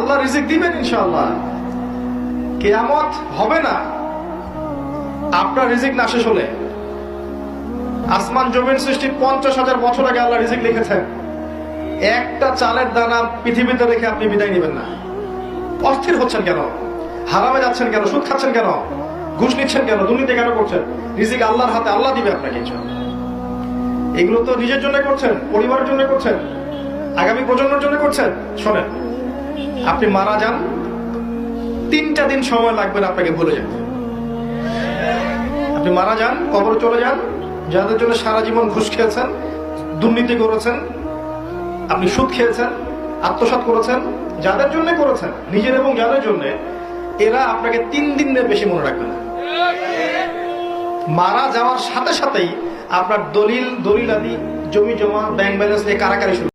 আল্লাহ রিজিক দিবেন ইনশাআল্লাহ। কিয়ামত হবে না আপনার রিজিক না শেষ হলে। আসমান জমিন সৃষ্টির 50,000 বছর আগে আল্লাহ রিজিক লিখেছেন। একটা চালের দানা পৃথিবীতে রেখে আপনি বিদায় নেবেন না। অস্থির হচ্ছেন কেন? হারামে যাচ্ছেন কেন? সুদ খাচ্ছেন কেন? ঘুষ নিচ্ছেন কেন? দুর্নীতি কেন করছেন? রিজিক আল্লাহর হাতে, আল্লাহ দিবে আপনাকে ইনশাআল্লাহ। এগুলো তো নিজের জন্য করছেন, পরিবারের জন্য করছেন, আগামী প্রজন্মের জন্য করছেন। শোনেন, আপনি মারা যান, 3টা দিন সময় লাগবে না আপনাকে ভুলে যেতে। আপনি মারা যান, কবরে চলে যান, যাদের জন্য সারা জীবন ঘুষ খেয়েছেন, দুর্নীতি করেছেন, আপনি সুদ খেয়েছেন, আত্মসাৎ করেছেন, যাদের জন্য করেছেন, নিজের এবং যাদের জন্য, এরা আপনাকে 3 দিনের বেশি মনে রাখবে না। মারা যাওয়ার সাথে সাথেই আপনার দলিল আদি, জমি জমা, ব্যাংক ব্যালেন্স নিয়ে কারাকারি শুরু